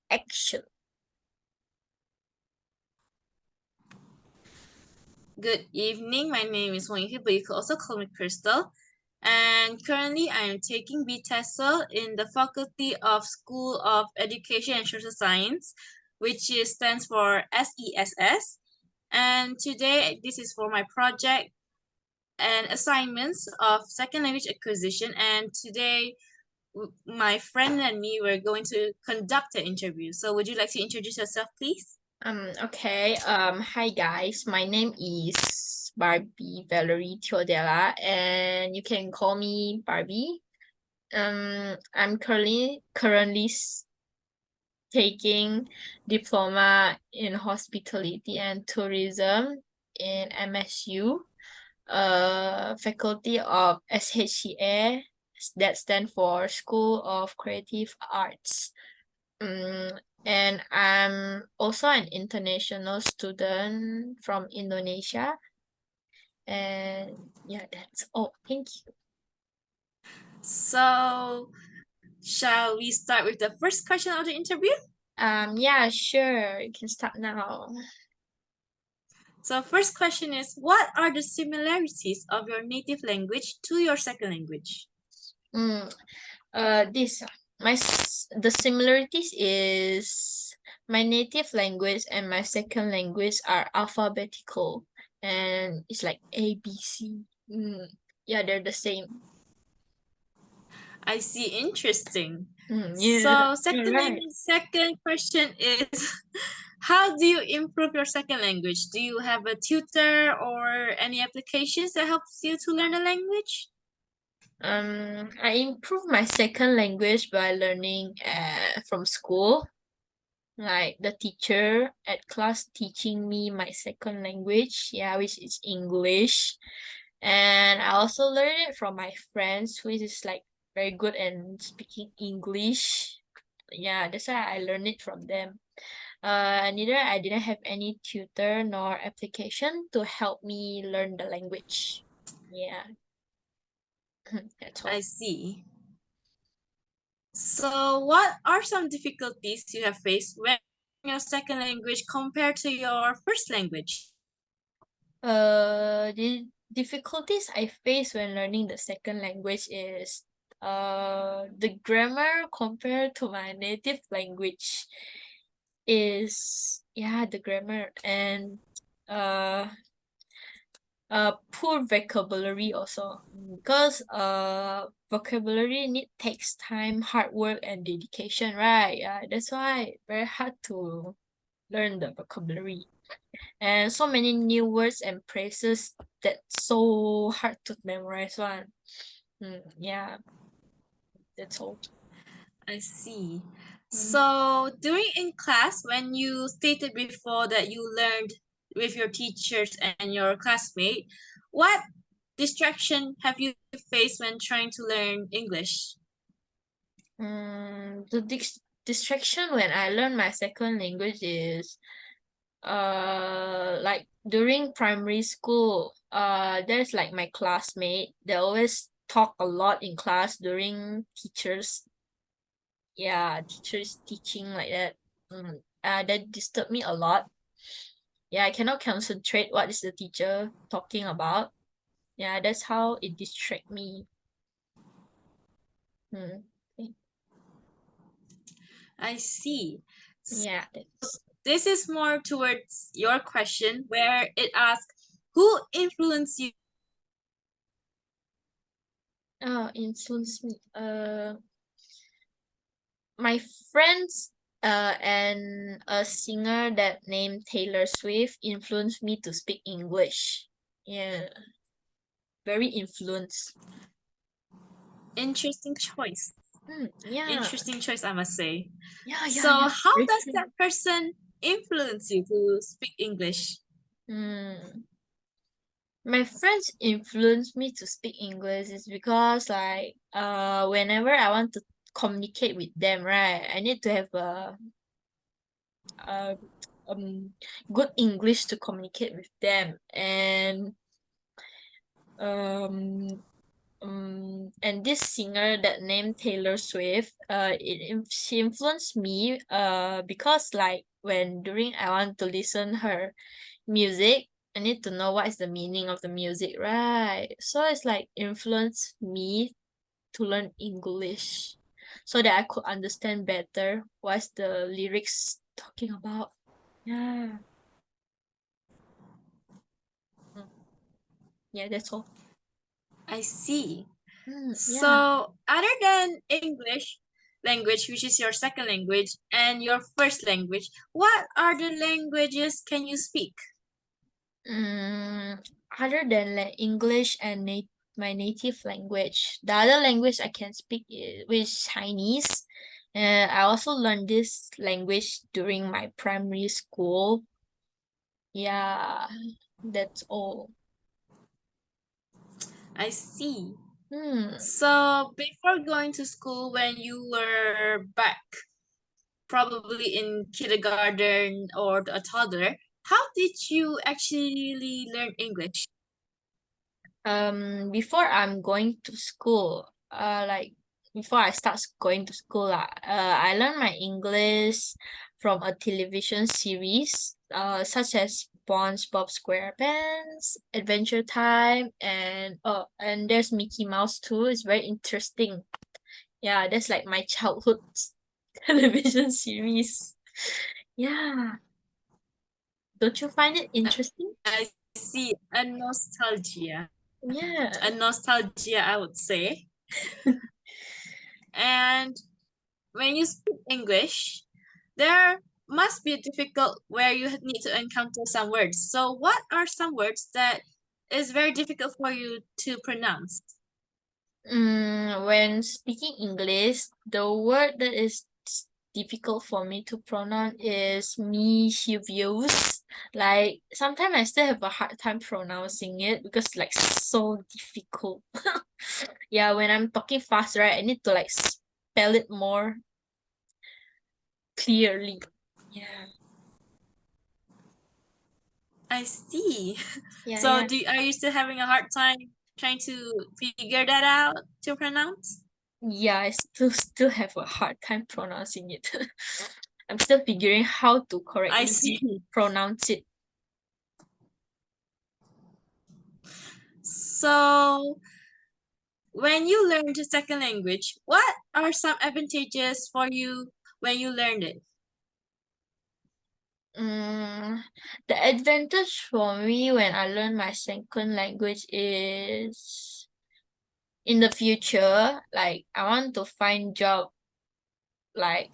action. Good evening. My name is Wang Hui, but you could also call me Crystal. And currently, I am taking BTESOL in the Faculty of School of Education and Social Science, which stands for SESS. And today, this is for my project and assignments of second language acquisition. And today, my friend and me were going to conduct an interview. So, would you like to introduce yourself, please? Okay. Hi guys. My name is Barbie Valerie Teodela, and you can call me Barbie. I'm currently taking diploma in hospitality and tourism in MSU, faculty of SHCA, that stand for School of Creative Arts. And I'm also an international student from Indonesia. And yeah, that's all. Thank you. So, shall we start with the first question of the interview? Yeah, sure. You can start now. So first question is, what are the similarities of your native language to your second language? This the similarities is my native language and my second language are alphabetical, and it's like ABC. Yeah, they're the same. I see, interesting. Yeah, So you're right. second question is, how do you improve your second language? Do you have a tutor or any applications that helps you to learn the language? I improved my second language by learning from school, like the teacher at class teaching me my second language, yeah, which is English. And I also learned it from my friends who is like very good in speaking English. Yeah, that's why I learned it from them. Neither I didn't have any tutor nor application to help me learn the language. Yeah, that's I all. see. So what are some difficulties you have faced when your second language compared to your first language? The difficulties I face when learning the second language is the grammar compared to my native language is, yeah, the grammar, and uh poor vocabulary also, because vocabulary takes time, hard work and dedication, right? Yeah, that's why very hard to learn the vocabulary, and so many new words and phrases that so hard to memorize one. Yeah, that's all. I see. Mm. So during in class, when you stated before that you learned with your teachers and your classmate, what distraction have you faced when trying to learn English? The distraction when I learn my second language is like during primary school, there's like my classmate, they always talk a lot in class during teachers teaching like that. That disturb me a lot. Yeah, I cannot concentrate what is the teacher talking about. Yeah, that's how it distract me. Okay. I see. Yeah, that's This is more towards your question where it asks, who influenced you? influence me. My friends and a singer that named Taylor Swift influenced me to speak English. Yeah, very influenced. Interesting choice. Yeah, Interesting choice, I must say. So yeah. how Very does true. that person influence you to speak English? Hmm. My friends influence me to speak English is because like whenever I want to communicate with them, right, I need to have a good English to communicate with them, and um And this singer that named Taylor Swift, she influenced me because like when during I want to listen her music, I need to know what is the meaning of the music, right? So it's like influenced me to learn English so that I could understand better what's the lyrics talking about. Yeah. Mm. Yeah, that's all. I see. Yeah. So, other than English language, which is your second language, and your first language, what other languages can you speak? Mm, Other than like English and my native language, the other language I can speak is Chinese. I also learned this language during my primary school. Yeah, that's all. I see. Hmm. So, before going to school, when you were back, probably in kindergarten or a toddler, how did you actually learn English? Before I'm going to school, like before I start going to school, I learned my English from a television series, such as SpongeBob SquarePants, Adventure Time, and there's Mickey Mouse too. It's very interesting. Yeah, that's like my childhood television series. Yeah, don't you find it interesting? I see a nostalgia. Yeah. A nostalgia, I would say. And when you speak English, there must be difficult where you need to encounter some words. So, what are some words that is very difficult for you to pronounce? When speaking English, the word that is difficult for me to pronounce is mischievous. Like sometimes I still have a hard time pronouncing it because like so difficult. Yeah, when I'm talking fast, right, I need to like spell it more clearly. Yeah. I see. Yeah, So, yeah. are you still having a hard time trying to figure that out to pronounce? Yeah, I still have a hard time pronouncing it. I'm still figuring how to I correctly see. pronounce it. So, when you learn the second language, what are some advantages for you when you learned it? Mm, the advantage for me when I learn my second language is in the future, like I want to find job like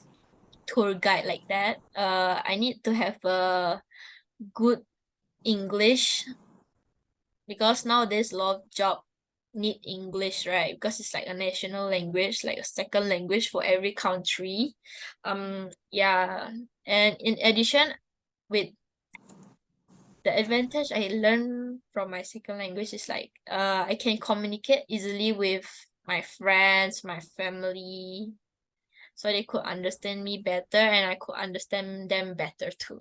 tour guide like that. I need to have a good English because nowadays a lot of job need English, right? Because it's like a national language, like a second language for every country. Yeah. And in addition, with the advantage I learned from my second language is like I can communicate easily with my friends, my family, so they could understand me better and I could understand them better too.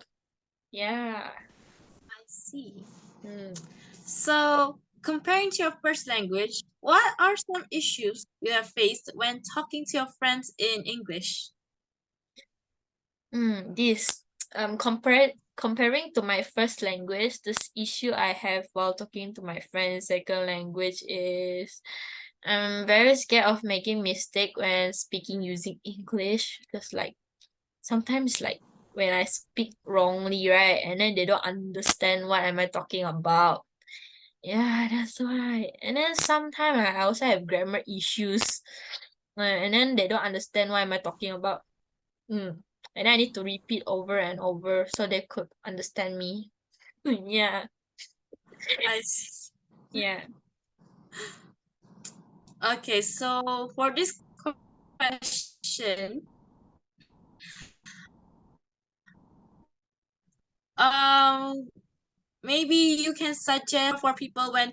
Yeah. I see. Mm. So, comparing to your first language, what are some issues you have faced when talking to your friends in English? This comparing to my first language, this issue I have while talking to my friends second language is I'm very scared of making mistake when speaking using English because like sometimes like when I speak wrongly, right, and then they don't understand what am I talking about. Yeah, that's why. And then sometimes I also have grammar issues. And then they don't understand what am I talking about. Mm. And I need to repeat over and over so they could understand me. Yeah, I s- yeah. okay, so for this question, um, maybe you can suggest for people when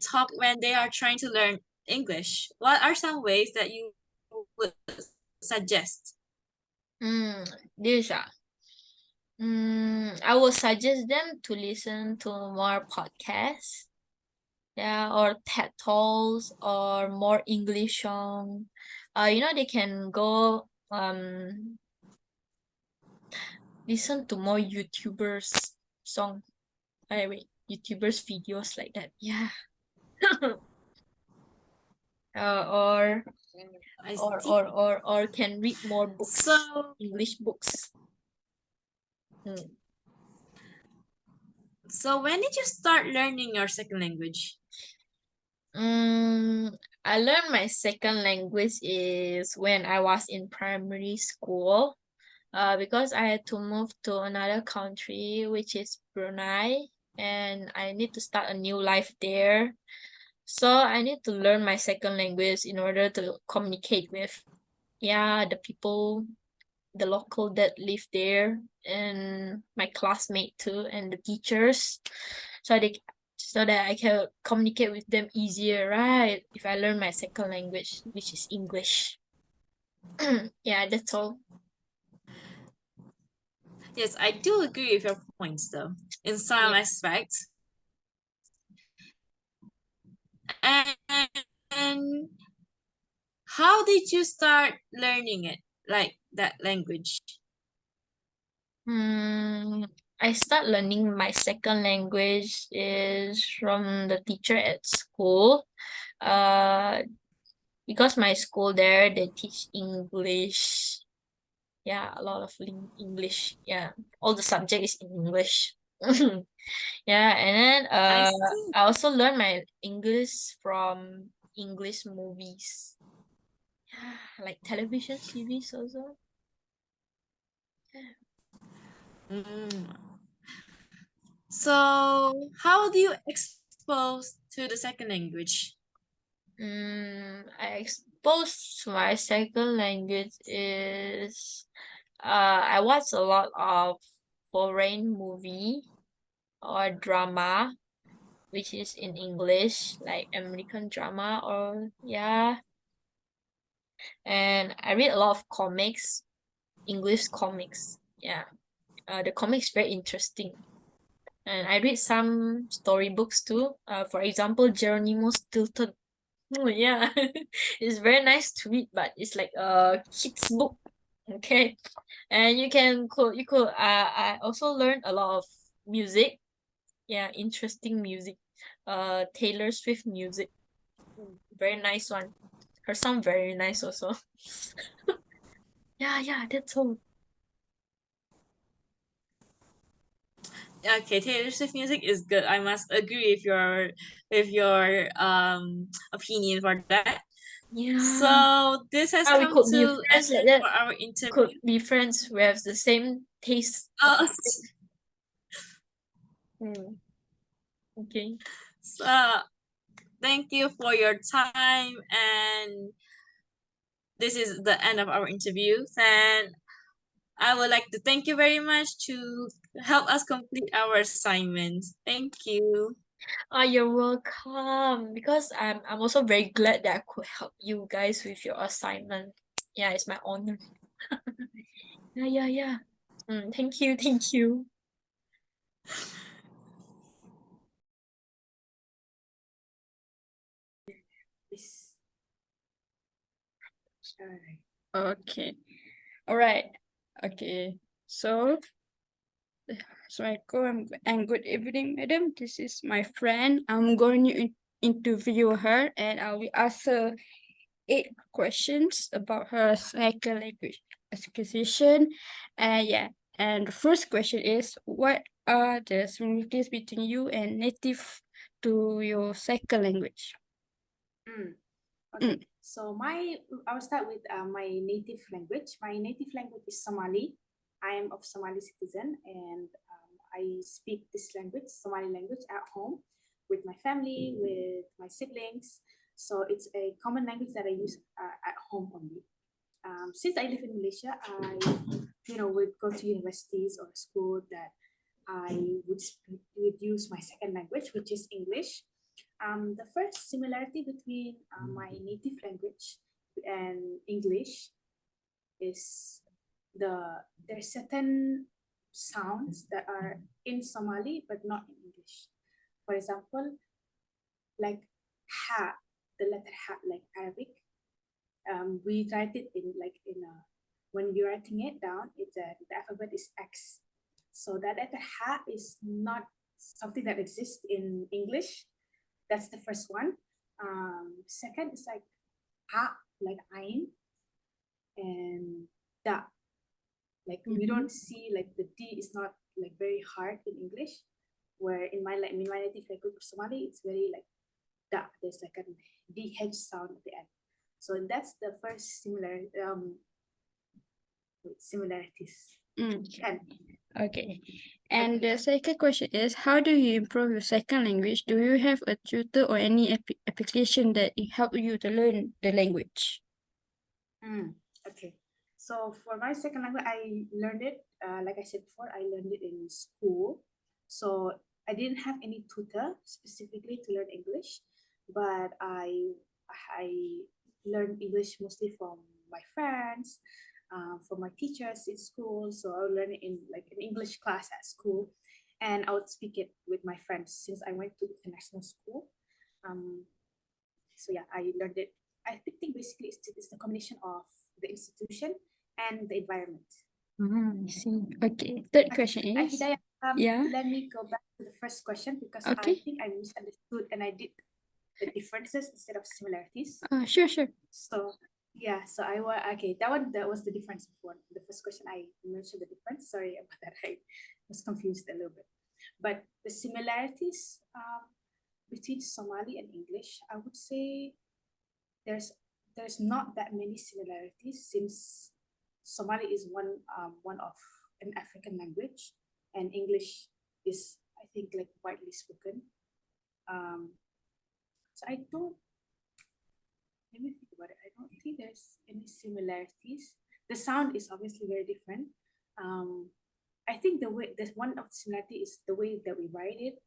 they are trying to learn English. What are some ways that you would suggest? Mm, this I will suggest them to listen to more podcasts. Yeah, or TED Talks or more English song. They can go listen to more YouTubers song. Wait, YouTubers videos like that. Yeah. Or I or see. or or or can read more books, So, English books. so when did you start learning your second language? I learned my second language is when I was in primary school. Because I had to move to another country, which is Brunei, and I need to start a new life there. So I need to learn my second language in order to communicate with, yeah, the people, the local that live there, and my classmate too, and the teachers, so that I can communicate with them easier, right? If I learn my second language, which is English. Yeah, that's all. Yes, I do agree with your points though, in some Yeah. aspects. And how did you start learning it, like that language? I start learning my second language is from the teacher at school. Uh, because my school there they teach English. Yeah, a lot of English. Yeah, all the subject is in English. Yeah, and then I see. I also learn my English from English movies. Yeah, like television series also. Mm. So, how do you expose to the second language? I exposed to my second language is I watch a lot of foreign movie or drama which is in English, like American drama or yeah. And I read a lot of comics, English comics. Yeah. The comics very interesting. And I read some storybooks too. For example, Geronimo Stilton. Oh yeah, it's very nice to read, but it's like a kid's book. Okay, and I also learned a lot of music. Yeah, interesting music. Taylor Swift music. Very nice one. Her song very nice also. Yeah, that's all. Okay, Taylor Swift music is good. I must agree with your opinion for that. Yeah. So this has We come could be to an friends like end that. for our We could interview. be friends. We have the same taste of Uh, music. Okay. so thank you for your time, and this is the end of our interview. And I would like to thank you very much to help us complete our assignment. Thank you. Oh, you're welcome. Because I'm also very glad that I could help you guys with your assignment. Yeah, it's my honor. Yeah. Thank you, thank you. Okay. All right. Okay. So, Assalamualaikum and good evening, madam. This is my friend. I'm going to interview her and I will ask her 8 questions about her second language acquisition. And yeah, and the first question is, what are the similarities between you and native to your second language? Okay, so I will start with my native language. My native language is Somali. I am of Somali citizen, and I speak this language, Somali language, at home with my family, with my siblings. So it's a common language that I use at home only. Since I live in Malaysia, I would go to universities or school that I would use my second language, which is English. The first similarity between my native language and English is there's certain sounds that are in Somali but not in English. For example, like ha, the letter ha, like Arabic. We write it in when you're writing it down, the alphabet is X. So that letter ha is not something that exists in English. That's the first one. Second is like ha, like ain, and da. Like we don't see like the D is not like very hard in English, where in my native language of Somali, it's very like da. There's like a DH sound at the end. So that's the first similarities. Okay. And the second question is, how do you improve your second language? Do you have a tutor or any application that help you to learn the language? Okay. So for my second language, I learned it, like I said before, I learned it in school. So I didn't have any tutor specifically to learn English, but I learned English mostly from my friends, from my teachers in school. So I would learn it in like an English class at school, and I would speak it with my friends since I went to international school. So yeah, I learned it. I think basically it's the combination of the institution and the environment. I see. Okay. Third question is, Hidayah, yeah. let me go back to the first question because Okay. I think I misunderstood and I did the differences instead of similarities. Sure. So yeah, so that was the difference before. The first question I mentioned the difference. Sorry about that. I was confused a little bit. But the similarities between Somali and English, I would say there's not that many similarities since Somali is one of an African language, and English is, I think, like widely spoken. So I don't. Let me think about it. I don't think there's any similarities. The sound is obviously very different. I think there's one of the similarity is the way that we write it.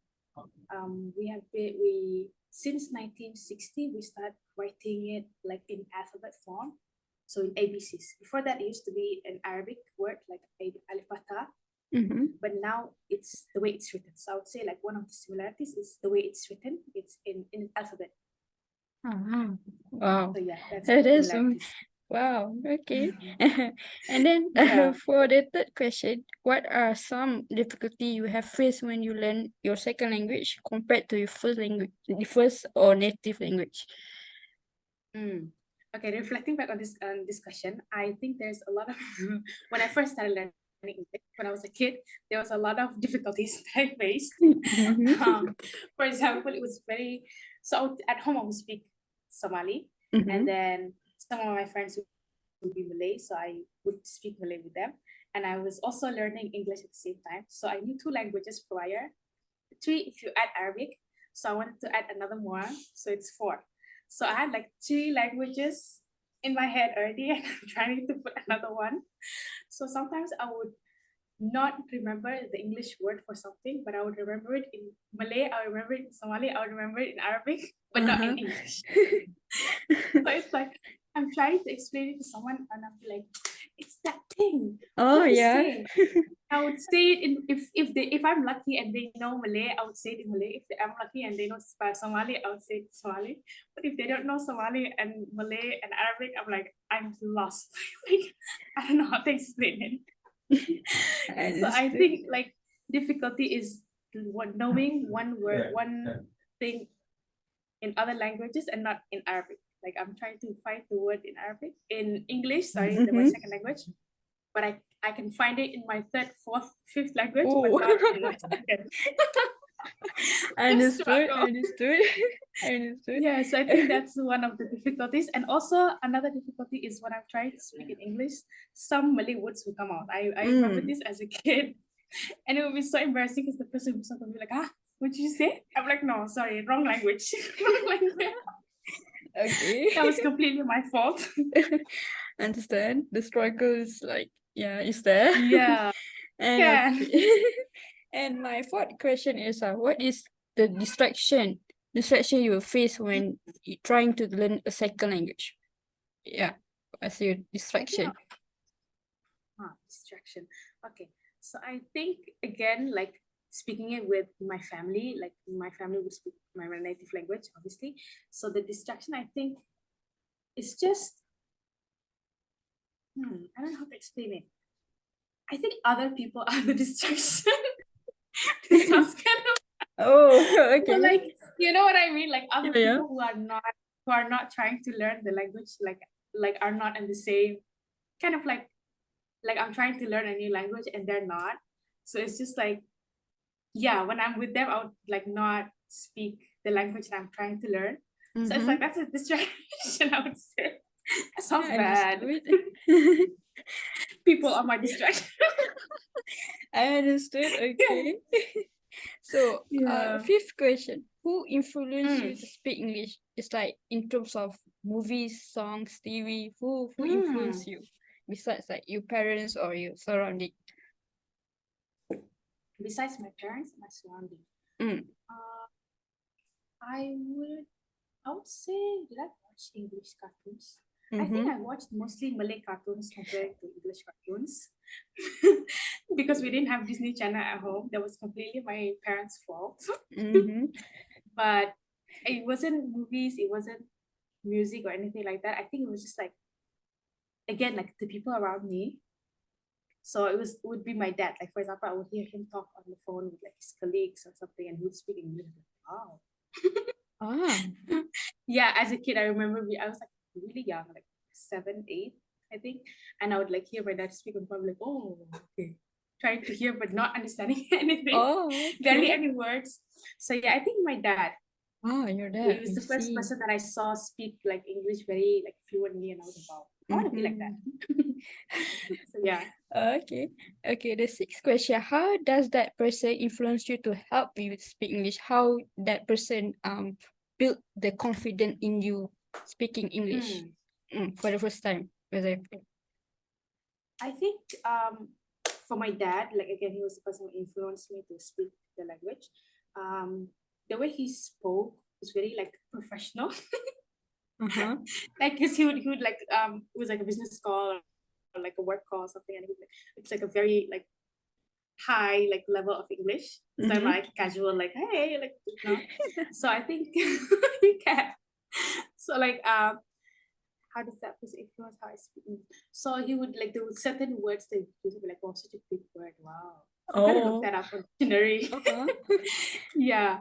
We since 1960 we start writing it like in alphabet form, so in ABCs. Before that, it used to be an Arabic word like alif bata, but now it's the way it's written. So I would say like one of the similarities is the way it's written. It's in alphabet. Wow. So yeah, that's That is similarities. wow. Okay. And then for the third question, what are some difficulty you have faced when you learn your second language compared to your first language, the first or native language? Okay, reflecting back on this discussion, I think there's a lot of when I first started learning English, when I was a kid, there was a lot of difficulties that I faced. For example, it was at home I would speak Somali, and then some of my friends would be Malay, so I would speak Malay with them, and I was also learning English at the same time. So I knew 2 languages prior, 3 if you add Arabic. So I wanted to add another more, so it's 4. So I had like 3 languages in my head already, and I'm trying to put another one. So sometimes I would not remember the English word for something, but I would remember it in Malay, I would remember it in Somali, I would remember it in Arabic, but not in English. So it's like I'm trying to explain it to someone, and I'm like, it's that thing. Oh yeah. I would say it if I'm lucky and they know Malay, I would say it in Malay. If I'm lucky and they know Somali, I would say it Somali. But if they don't know Somali and Malay and Arabic, I'm lost. Like I don't know how to explain it. So I think like difficulty is knowing one word, one thing in other languages and not in Arabic. Like I'm trying to find the word in Arabic, in English, sorry, my second language. But I can find it in my 3rd, 4th, 5th language, but not in my second. Understood. Yeah, so I think that's one of the difficulties. And also another difficulty is when I'm trying to speak in English, some Malay words will come out. I remember this as a kid, and it would be so embarrassing because the person would be like, what did you say? I'm like, no, sorry, wrong language. Wrong language. Okay. That was completely my fault. Understand. The struggle is like, yeah, is there. Yeah. And and my fourth question is, what is the distraction you will face when trying to learn a second language? Yeah, what's your distraction? Distraction. Okay, so I think again, like speaking it with my family. Like my family would speak my native language, obviously. So the distraction, I think, is just I don't know how to explain it. I think other people are the distraction. This sounds kind of Oh, but okay. like, you know what I mean? Like other Yeah. people who are not trying to learn the language, like are not in the same kind of like I'm trying to learn a new language and they're not. So it's just like, yeah, when I'm with them, I would like not speak the language that I'm trying to learn. So it's Mhm. like that's a distraction, I would say. That sounds I bad. understood. People are my distraction. I understood. Okay. So, Yeah. fifth question: who influenced you Mm. to speak English? It's like in terms of movies, songs, TV. Who Mm. influenced you besides like your parents or your surrounding? Besides my parents and my surrounding, Mm. I would say, did I watch English cartoons? I think Mm-hmm. I watched mostly Malay cartoons compared to English cartoons because we didn't have Disney Channel at home. That was completely my parents' fault. Mm-hmm. But it wasn't movies, it wasn't music or anything like that. I think it was just like, again, like the people around me. So would be my dad. Like for example, I would hear him talk on the phone with like his colleagues or something, and he would speak English. Wow. Ah. Yeah, as a kid, I remember I was like really young, like 7, 8, I think, and I would like hear my dad speak on phone, like, oh, okay, trying to hear but not understanding anything, Oh, barely okay. any words. So yeah, I think my dad. Ah, your He dad. was I the first see. person that I saw speak like English very like fluently, and I was like, wow, I want to be like that. So yeah. Okay. Okay, the sixth question. How does that person influence you to help you speak English? How that person build the confidence in you speaking English for the first time? I think for my dad, like again, he was the person who influenced me to speak the language. The way he spoke was very like professional. Uh-huh. Like, cause he would like it was like a business call or like a work call or something, and it's like a very like high like level of English. So I'm like casual, like hey, like So I think he can. So like how does that person influence how I speak? So he would like there were certain words that he would be like, "Wow, such a big word! Wow, I'm gonna look Oh. that up on dictionary." Uh-huh. Yeah,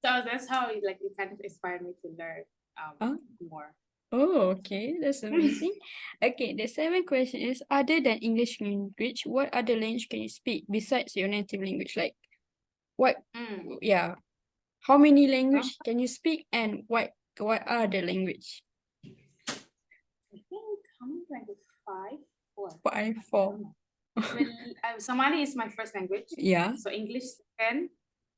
so that's how it kind of inspired me to learn Oh. more. Oh, okay. That's amazing. Okay, the seventh question is, other than English language, what other language can you speak besides your native language? Like, what, yeah, how many language can you speak and what are the language? I think how many language? 5, 4. 5, I 4. don't know. Well, Somali is my first language. Yeah. So English second,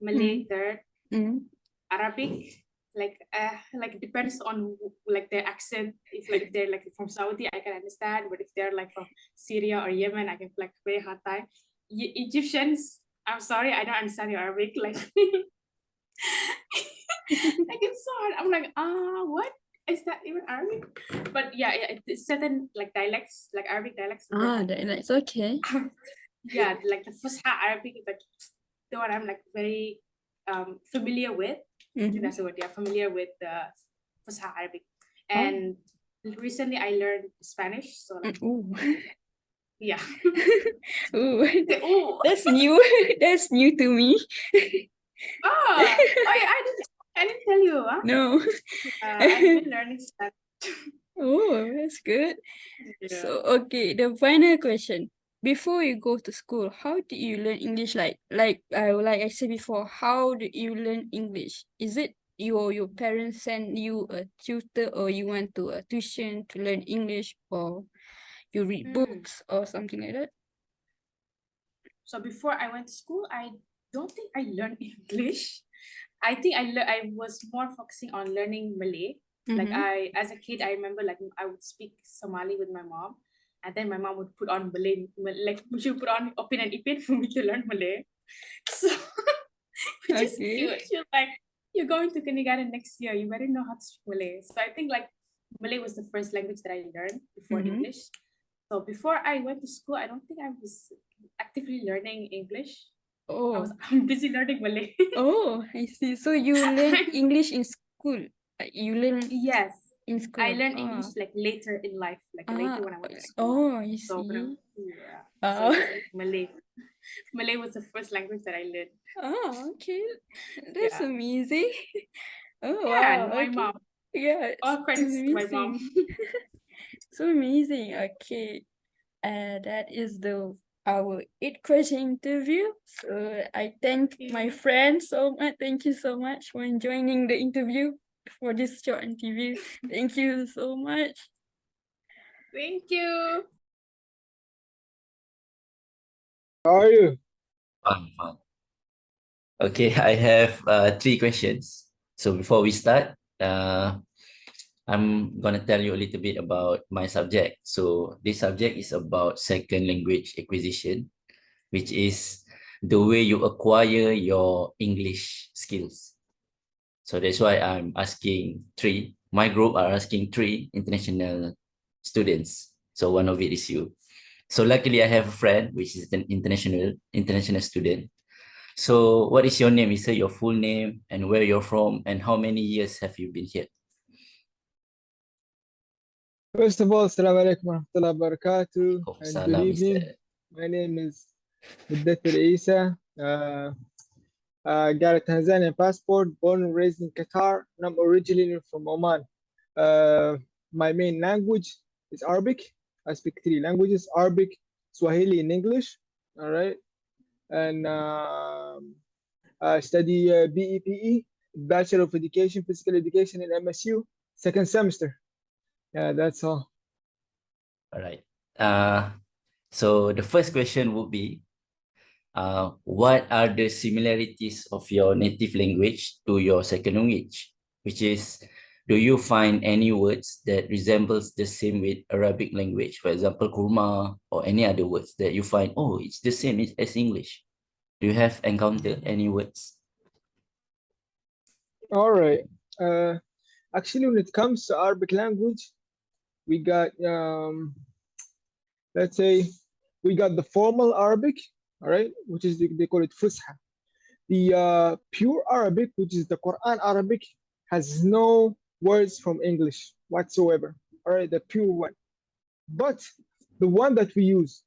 Malay third, Mm. Arabic like depends on like their accent. If like they're like from Saudi, I can understand, but if they're like from Syria or Yemen, I can like very hard time. Egyptians, I'm sorry, I don't understand your Arabic. Like, like it's so hard. I'm like, what is that even Arabic? But yeah, it's certain like dialects, like Arabic dialects. That's okay. Yeah, like the Fusha Arabic is like the one I'm like very familiar with. I think that's the word. Yeah, familiar with the Fusha Arabic. And recently I learned Spanish. So like, Ooh. yeah. Ooh. Oh, That's new. That's new to me. oh yeah, I didn't tell you. Huh? No. I've been learning Spanish. Oh, that's good. Yeah. So, okay, the final question. Before you go to school, how did you learn English? Like I said before, how did you learn English? Is it your parents send you a tutor or you went to a tuition to learn English or you read books or something like that? So before I went to school, I don't think I learned English. I think I was more focusing on learning Malay. Like as a kid, I remember like I would speak Somali with my mom, and then my mom would put on Malay, like she would put on Opin and Ipin for me to learn Malay. So which is cute. She was like, "You're going to kindergarten next year. You better know how to speak Malay." So I think like Malay was the first language that I learned before English. So before I went to school, I don't think I was actively learning English. Oh, I'm busy learning Malay. oh, I see. So you learn English in school. You learn Yes, in school. I learned English like later in life, like later when I went to school. Oh, you So, see. yeah. Oh. So Malay. Malay was the first language that I learned. Oh, okay. That's Yeah. amazing. Oh, Yeah, wow. my Okay. mom. Yeah, All it's credits to my mom. amazing. So amazing. Okay. That is our 8th question interview. So I thank my friend so much. Thank you so much for joining the interview for this short interview. Thank you so much. Thank you. How are you? Fine, fine. Okay, I have 3 questions. So before we start, I'm gonna tell you a little bit about my subject. So this subject is about second language acquisition, which is the way you acquire your English skills. So that's why I'm asking three. My group are asking 3 international students. So one of it is you. So luckily I have a friend which is an international student. So what is your name? Is it your full name and where you're from and how many years have you been here? First of all, Assalamu alaikum warahmatullahi wabarakatuh and good Salam, evening. Mr. My name is Mudathir Isa. I got a Tanzanian passport, born and raised in Qatar, and I'm originally from Oman. My main language is Arabic. I speak 3 languages, Arabic, Swahili, and English. All right. And I study BEPE, Bachelor of Education, Physical Education in MSU, 2nd semester. Yeah, that's all. All right. So the first question would be, what are the similarities of your native language to your second language? Which is, do you find any words that resembles the same with Arabic language? For example, kurma or any other words that you find, oh, it's the same as English. Do you have encountered any words? All right. Actually, when it comes to Arabic language, we got, let's say, we got the formal Arabic, all right, which is they call it Fusha. The pure Arabic, which is the Quran Arabic, has no words from English whatsoever. All right, the pure one. But the one that we use,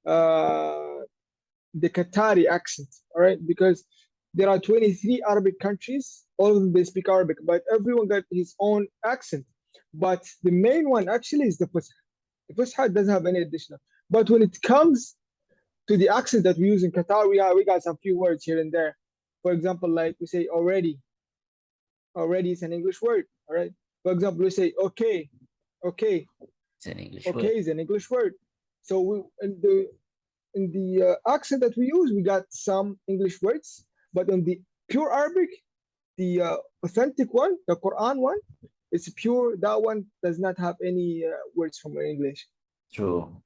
the Qatari accent, all right, because there are 23 Arabic countries, all of them they speak Arabic, but everyone got his own accent. But the main one actually is the Fusha. The Fusha doesn't have any additional. But when it comes to the accent that we use in Qatar, we got some few words here and there. For example, like we say already. Already is an English word, all right? For example, we say okay. Okay. It's an English Okay word. is an English word. So we in the accent that we use, we got some English words, but on the pure Arabic, the authentic one, the Quran one, it's pure. That one does not have any words from English. True.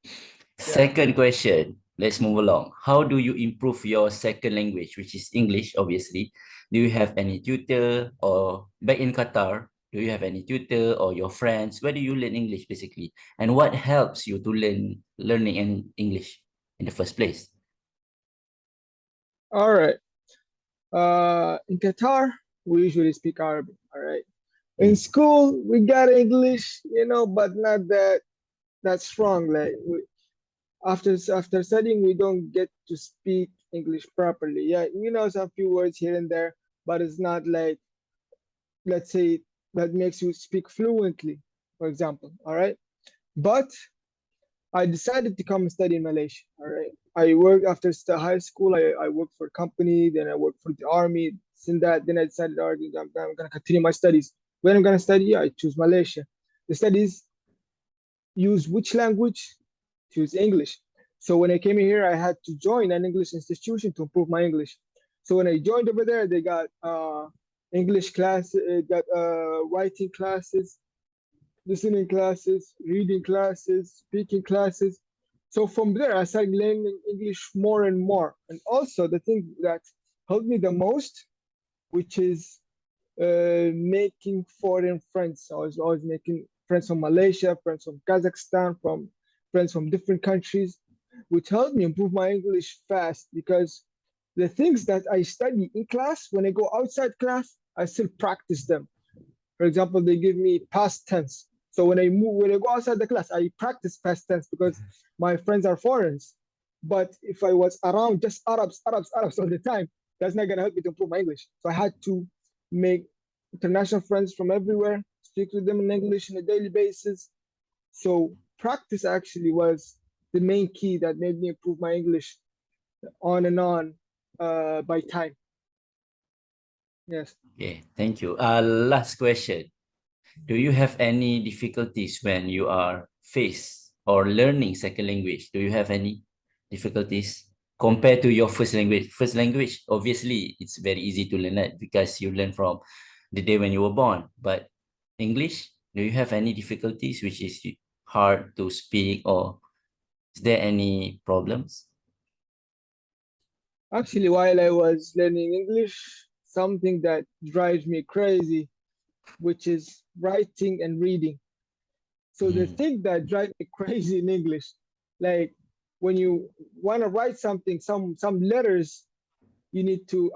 Yeah. Second question, let's move along. How do you improve your second language, which is English, obviously? Do you have any tutor or back in Qatar, do you have any tutor or your friends? Where do you learn English basically? And what helps you to learning in English in the first place? All right. In Qatar, we usually speak Arabic. All right. In school, we got English, but not that strong. Like after studying, we don't get to speak English properly. Yeah, we know some few words here and there, but it's not like, let's say, that makes you speak fluently, for example. All right. But I decided to come and study in Malaysia. All right. I worked after high school. I worked for a company, then I worked for the army. Since that, then I decided, all right, I'm going to continue my studies. When I'm going to study, I choose Malaysia. The studies use which language? Choose English. So when I came here, I had to join an English institution to improve my English. So when I joined over there, they got English class, got writing classes, listening classes, reading classes, speaking classes. So from there, I started learning English more and more. And also the thing that helped me the most, which is making foreign friends. I was always making friends from Malaysia, friends from Kazakhstan, friends from different countries, which helped me improve my English fast because the things that I study in class, when I go outside class, I still practice them. For example, they give me past tense. So when I go outside the class, I practice past tense because my friends are foreigners. But if I was around just Arabs all the time, that's not gonna help me to improve my English. So I had to make international friends from everywhere, speak with them in English on a daily basis. So practice actually was the main key that made me improve my English on and on by time. Yes. Okay, thank you. Last question. Do you have any difficulties when you are faced or learning second language? Do you have any difficulties compared to your first language? First language, obviously, it's very easy to learn that because you learn from the day when you were born. But English, do you have any difficulties which is hard to speak, or is there any problems? Actually, while I was learning English, something that drives me crazy, which is writing and reading. So the thing that drives me crazy in English, like when you want to write something, some letters, you need to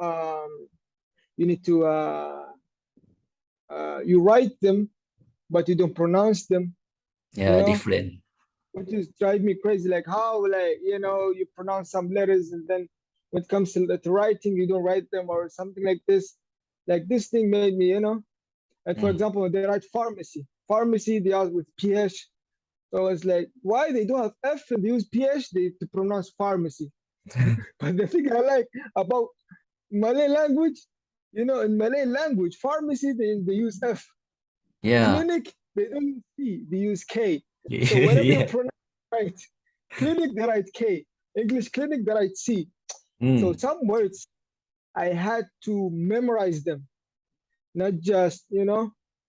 you write them, but you don't pronounce them. Yeah, You know, different. which is drive me crazy. Like how, like you pronounce some letters and then when it comes to writing, you don't write them or something like this. Like this thing made me, And for example, when they write pharmacy, they are with PH. So it's like, why they don't have F and they use PH to pronounce pharmacy? But the thing I like about Malay language, in Malay language, pharmacy, they use F. Yeah. Clinic, they don't use C, they use K. So whenever you pronounce right, clinic, they write K. English clinic, they write C. So some words, I had to memorize them. Not just,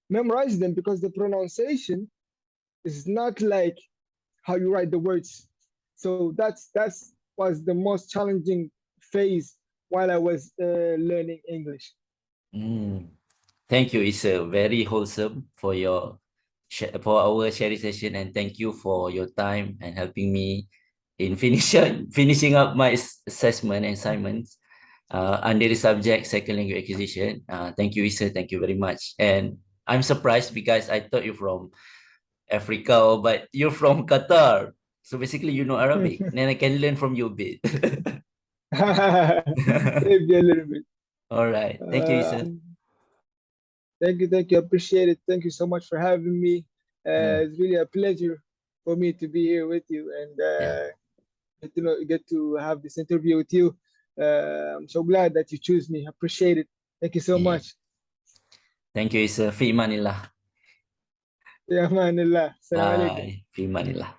memorize them because the pronunciation is not like how you write the words. So that's was the most challenging phase while I was learning English. Thank you. It's very wholesome for for our sharing session, and thank you for your time and helping me in finishing up my assessment and assignments under the subject second language acquisition. Thank you, Isa. Thank you very much. And I'm surprised because I thought you're from Africa, but you're from Qatar. So basically, you know Arabic. Then I can learn from you a bit. Maybe a little bit. All right. Thank you, Isa. Thank you. Appreciate it. Thank you so much for having me. It's really a pleasure for me to be here with you and get to have this interview with you. I'm so glad that you choose me. Appreciate it. Thank you so much. Thank you, Isa. Fi manillah. Ya manillah. Assalamu alaikum. Fi manillah.